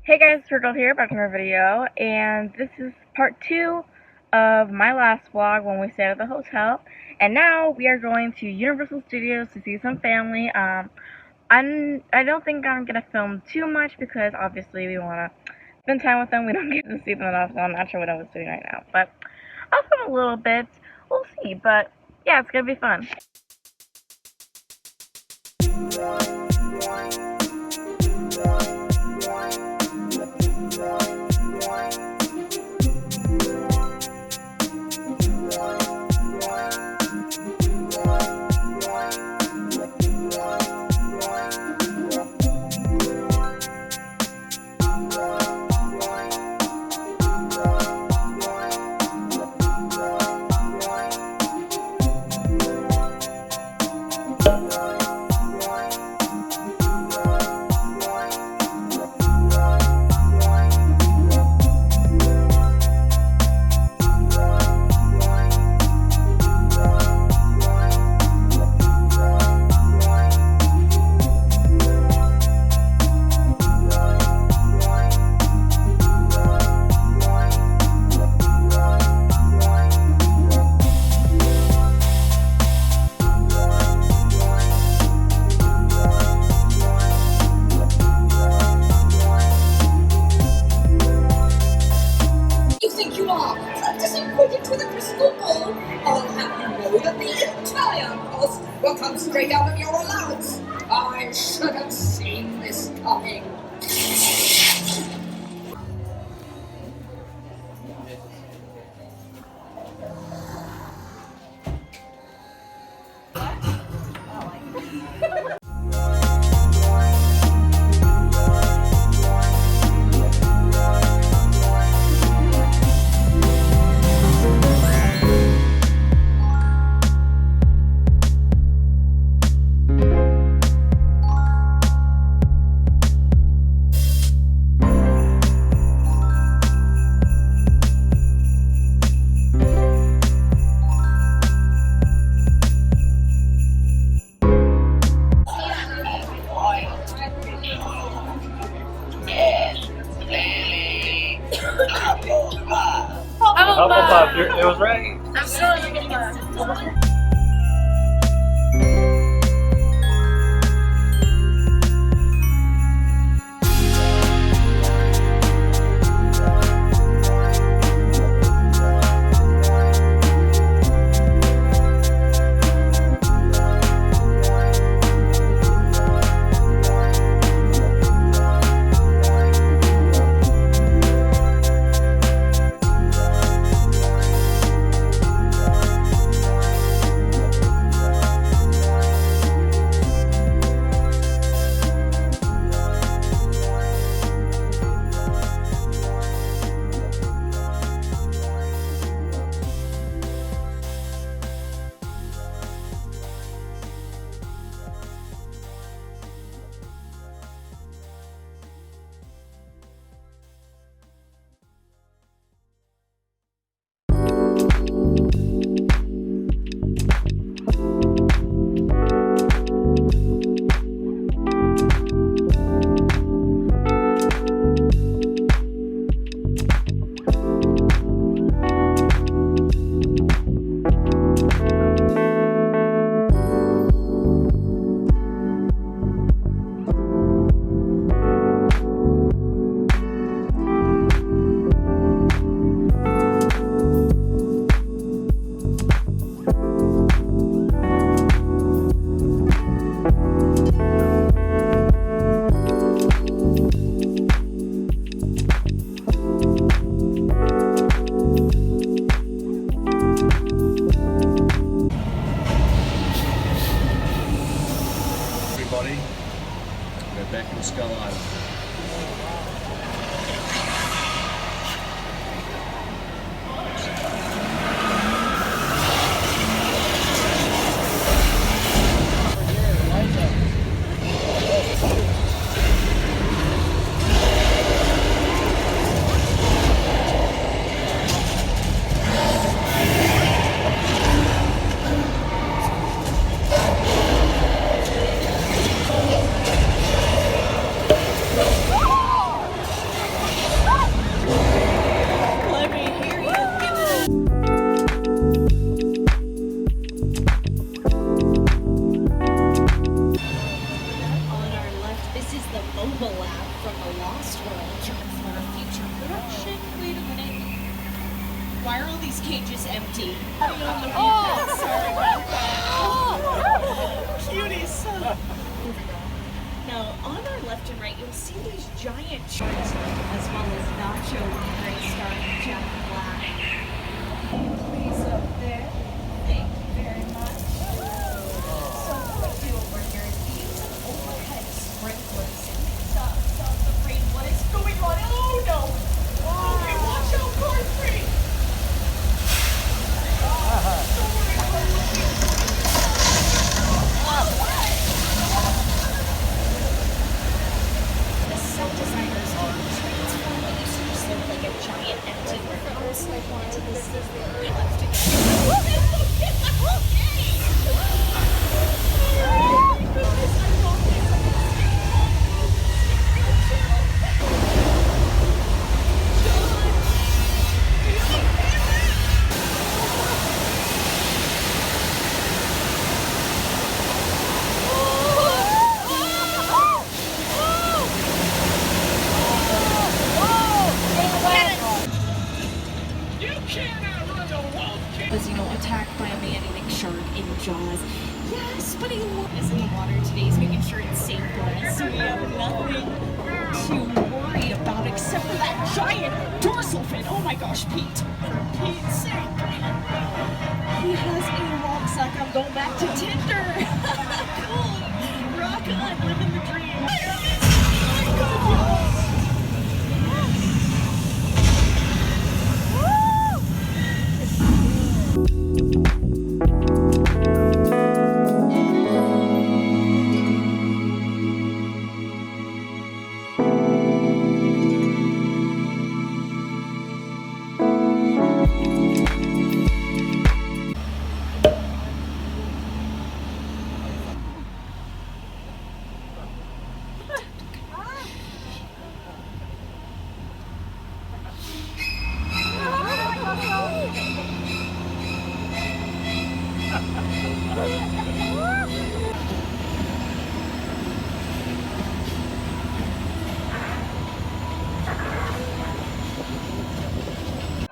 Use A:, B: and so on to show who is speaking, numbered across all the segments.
A: Hey guys, Turtle here, back to another video, and this is part 2 of my last vlog when we stayed at the hotel, and now we are going to Universal Studios to see some family. I don't think I'm gonna film too much because obviously we want to spend time with them. We don't get to see them enough, so I'm not sure what I was doing right now, but I'll film a little bit. We'll see, but yeah, it's gonna be fun.
B: Will come straight out of your allowance. I should have seen this coming.
C: Hufflepuff, it was right.
A: I'm still looking for
C: Everybody, we're back in Skull Island.
D: see these giant sharks as well as Nacho Libre starring Jack Black. Please up there. Thank you very much. So what we do over here is we use an overhead sprinklers and stop the rain. What is going on? Oh no! Okay, watch out, Cornfree! The set designers transform what used to just look like a giant empty warehouse into this was, attacked by a man-eating shark in Jaws. Yes, but he is in the water today. He's making sure it's safe for us. So we have nothing to worry about except for that giant dorsal fin. Oh my gosh, Pete. For Pete's sake. He has a rucksack. I'm going back to Tinder. Cool. Rock on, living the dream.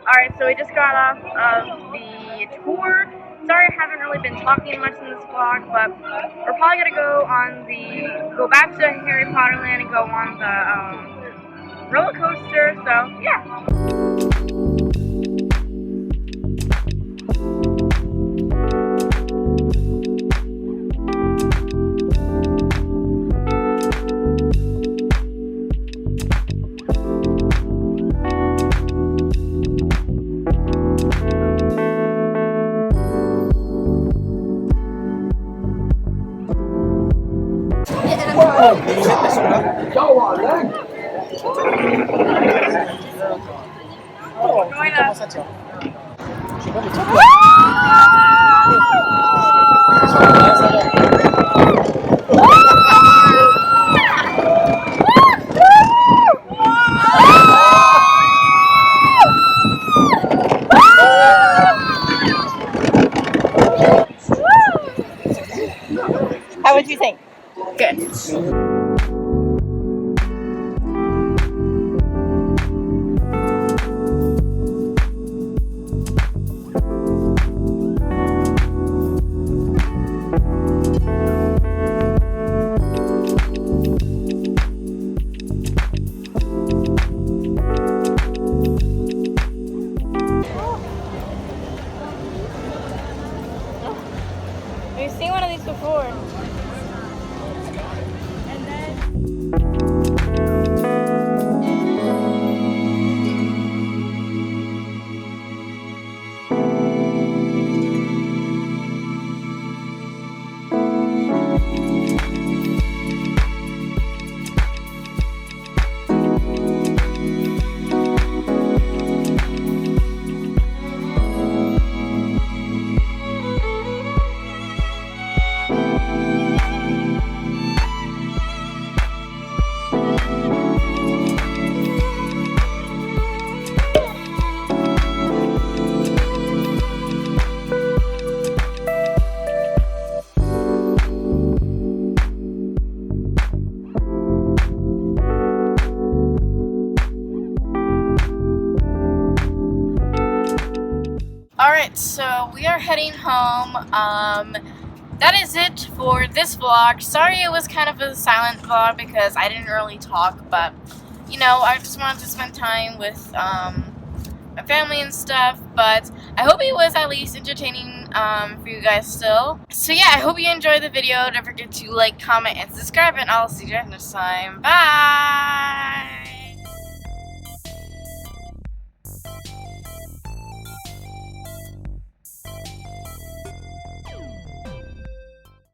A: Alright, so we just got off of the tour. Sorry I haven't really been talking much in this vlog, but we're probably gonna go back to Harry Potter Land and go on the roller coaster, so yeah.
B: Go on then.
A: How would you think? Good. We've seen one of these before. Alright, so we are heading home. that is it for this vlog. Sorry it was kind of a silent vlog because I didn't really talk, but you know, I just wanted to spend time with my family and stuff. But I hope it was at least entertaining for you guys still. So yeah, I hope you enjoyed the video. Don't forget to like, comment, and subscribe, and I'll see you guys next time. Bye!